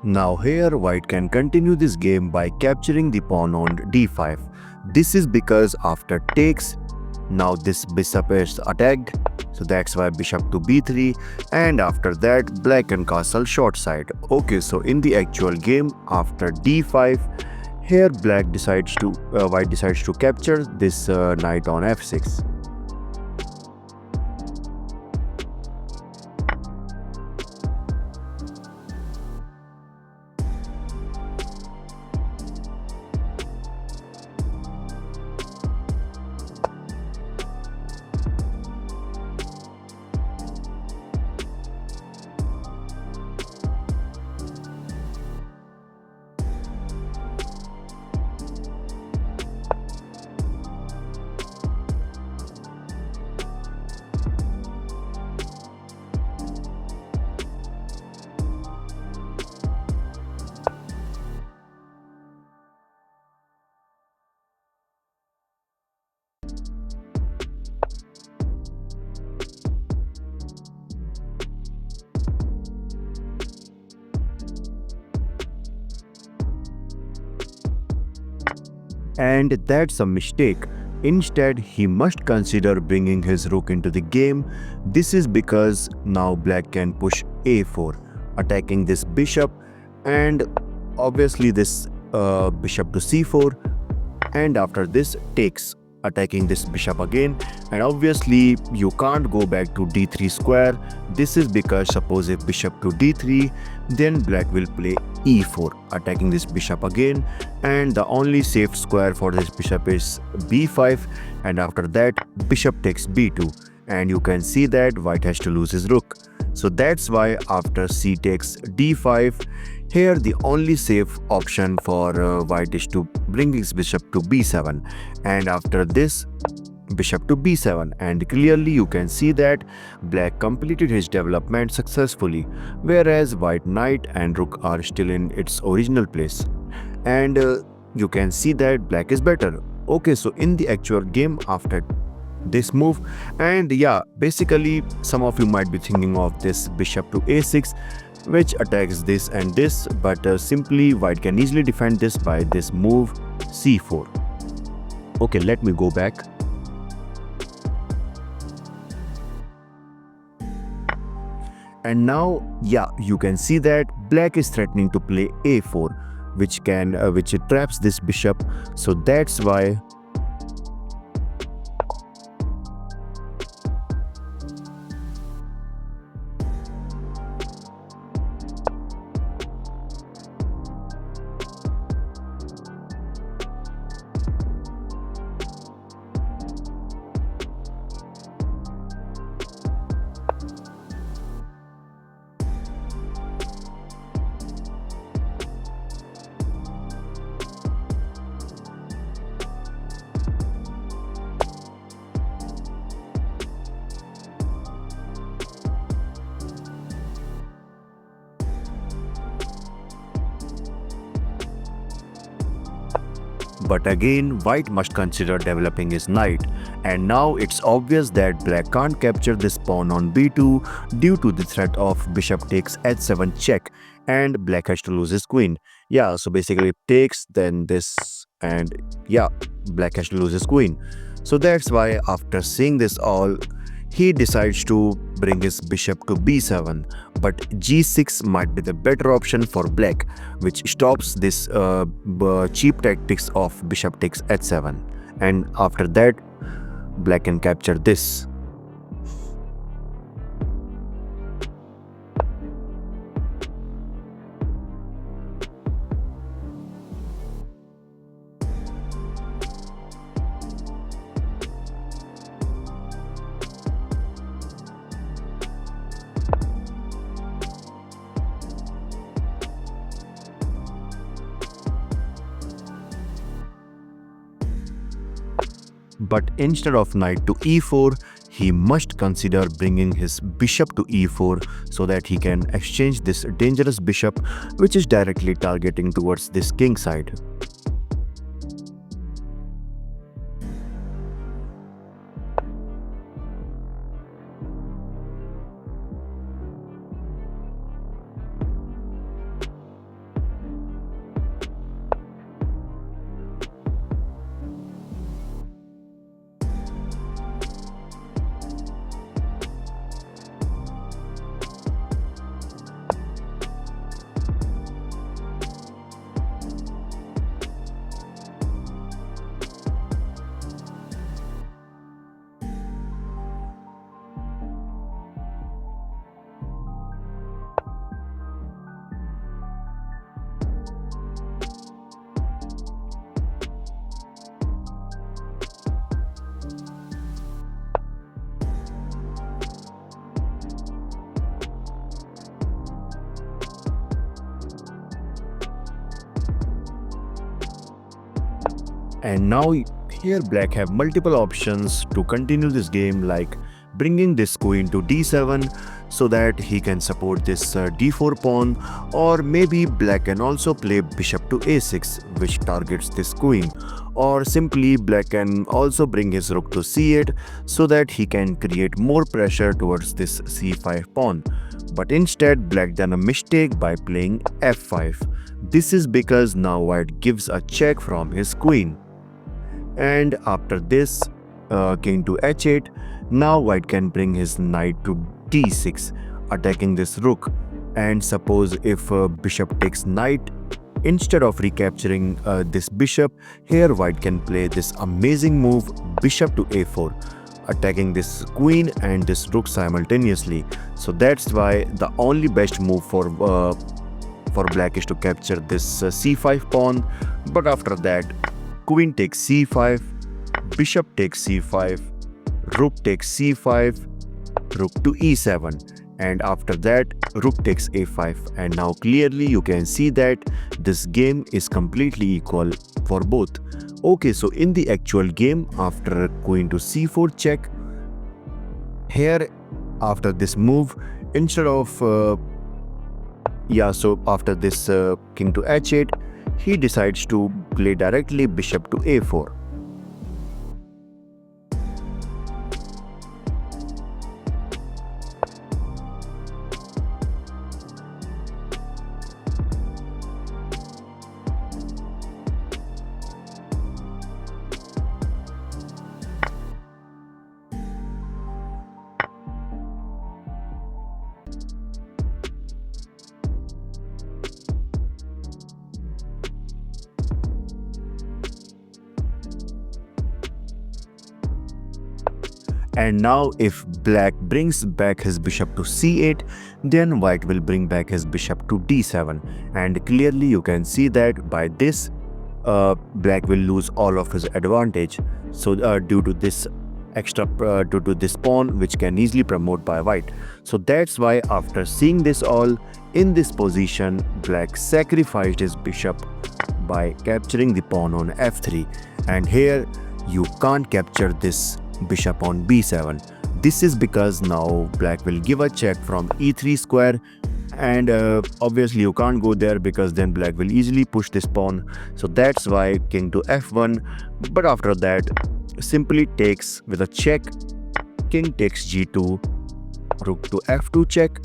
Now here white can continue this game by capturing the pawn on d5. This is because after takes, now this bishop is attacked, so that's why bishop to b3, and after that black can castle short side. Okay, so in the actual game after d5, here white decides to capture this knight on f6. And that's a mistake. Instead, he must consider bringing his rook into the game. This is because now black can push a4, attacking this bishop, and obviously this bishop to c4, and after this takes, attacking this bishop again, and obviously you can't go back to d3 square. This is because suppose if bishop to d3, then black will play e4, attacking this bishop again, and the only safe square for this bishop is b5, and after that bishop takes b2, and you can see that white has to lose his rook. So that's why after c takes d5, here the only safe option for white is to bring his bishop to b7, and after this bishop to b7, and clearly you can see that black completed his development successfully, whereas white knight and rook are still in its original place, and you can see that black is better. Okay, so in the actual game after this move, and yeah, basically some of you might be thinking of this bishop to a6, which attacks this and this, but simply white can easily defend this by this move c4. Okay, let me go back. And now, yeah, you can see that black is threatening to play a4, which traps this bishop. So that's why but again white must consider developing his knight, and now it's obvious that black can't capture this pawn on b2 due to the threat of bishop takes h7 check, and black has to lose his queen. Yeah, so basically it takes, then this, and yeah, black has to lose his queen. So that's why after seeing this all, he decides to bring his bishop to b7, but g6 might be the better option for black, which stops this cheap tactics of bishop takes h7, and after that black can capture this. But instead of knight to e4, he must consider bringing his bishop to e4 so that he can exchange this dangerous bishop, which is directly targeting towards this king side. And now here black have multiple options to continue this game, like bringing this queen to d7 so that he can support this d4 pawn, or maybe black can also play bishop to a6 which targets this queen, or simply black can also bring his rook to c8 so that he can create more pressure towards this c5 pawn. But instead black done a mistake by playing f5. This is because now white gives a check from his queen. And after this, king to h8, now white can bring his knight to d6, attacking this rook. And suppose if bishop takes knight, instead of recapturing this bishop, here white can play this amazing move, bishop to a4, attacking this queen and this rook simultaneously. So that's why the only best move for black is to capture this c5 pawn. But after that, queen takes c5, bishop takes c5, rook takes c5, rook to e7, and after that rook takes a5. And now clearly you can see that this game is completely equal for both. Okay, so in the actual game, after queen to c4 check, here after this move, instead of so after this king to h8, he decides to play directly bishop to a4. And now if black brings back his bishop to c8, then white will bring back his bishop to d7. And clearly you can see that by this, black will lose all of his advantage. So due to this due to this pawn which can easily promote by white. So that's why after seeing this all, in this position, black sacrificed his bishop by capturing the pawn on f3. And here you can't capture this bishop on b7. This is because now black will give a check from e3 square, and obviously you can't go there because then black will easily push this pawn. So that's why king to f1, but after that simply takes with a check, king takes g2, rook to f2 check,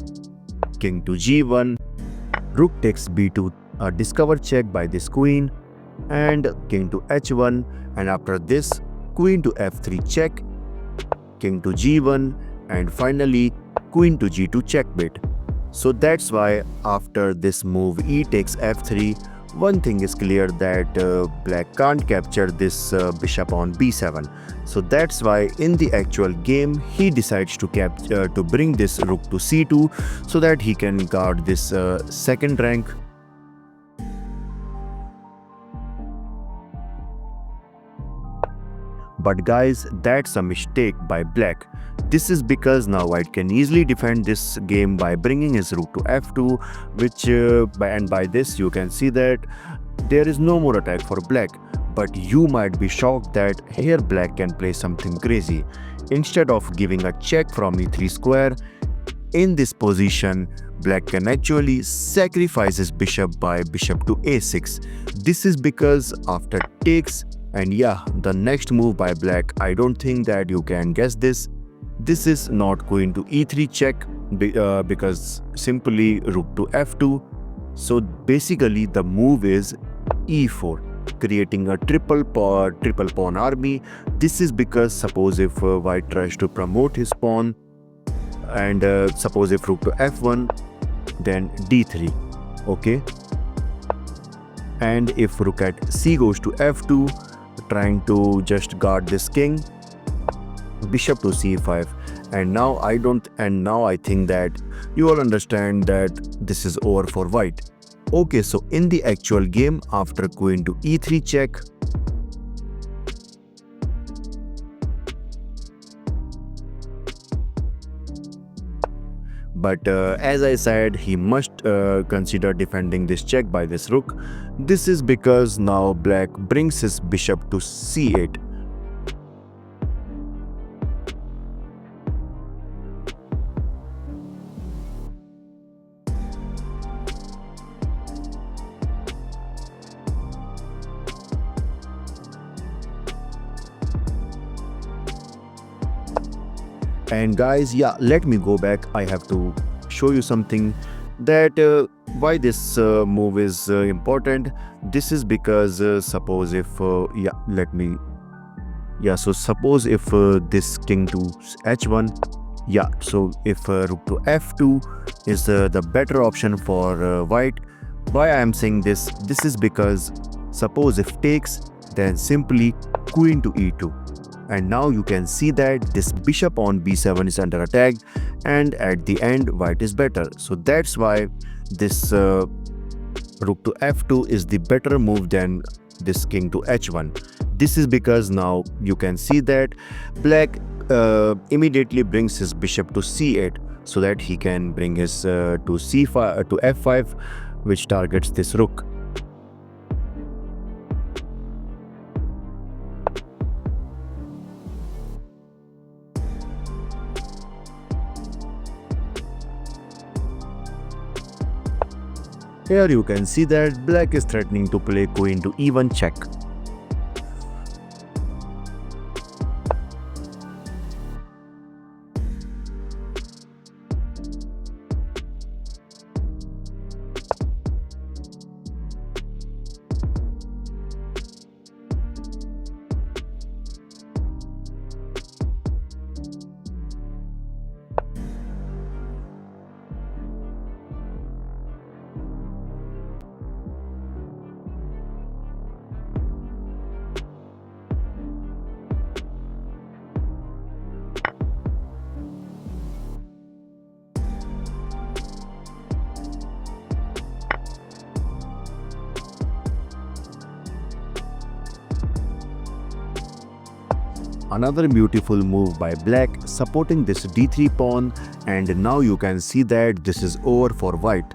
king to g1, rook takes b2, a discover check by this queen, and king to h1, and after this queen to f3 check, king to g1, and finally queen to g2 checkmate. So that's why after this move e takes f3, one thing is clear, that black can't capture this bishop on b7. So that's why in the actual game he decides to bring this rook to c2 so that he can guard this second rank. But guys, that's a mistake by black. This is because now white can easily defend this game by bringing his rook to f2, and by this you can see that there is no more attack for black. But you might be shocked that here black can play something crazy. Instead of giving a check from e3 square, in this position black can actually sacrifice his bishop by bishop to a6. This is because after takes, and the next move by black, I don't think that you can guess this. This is not queen to e3 check because simply rook to f2. So basically the move is e4, creating a triple pawn army. This is because suppose if white tries to promote his pawn, and suppose if rook to f1, then d3, okay? And if rook at c goes to f2, trying to just guard this king, bishop to c5, and now I think that you all understand that this is over for white. Okay, so in the actual game, after queen to e3 check, But as I said, he must consider defending this check by this rook. This is because now black brings his bishop to c8. And guys, yeah, let me go back. I have to show you something that why this move is important. This is because suppose if suppose if this king to h1, so if rook to f2 is the better option for white. Why I am saying this is because suppose if takes, then simply queen to e2. And now you can see that this bishop on b7 is under attack, and at the end white is better. So that's why this rook to f2 is the better move than this king to h1. This is because now you can see that black immediately brings his bishop to c8 so that he can bring his to c5 to f5, which targets this rook. Here you can see that black is threatening to play queen to e1 check. Another beautiful move by black, supporting this d3 pawn, and now you can see that this is over for white.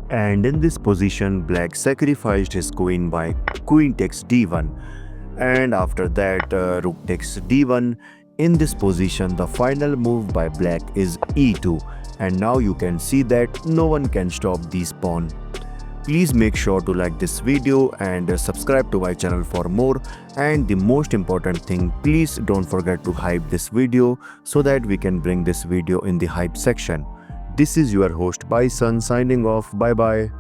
And in this position, black sacrificed his queen by queen takes d1, and after that rook takes d1. In this position, the final move by black is e2, and now you can see that no one can stop these pawn. Please make sure to like this video and subscribe to my channel for more, and the most important thing, please don't forget to hype this video so that we can bring this video in the hype section. This is your host Bison signing off. Bye bye.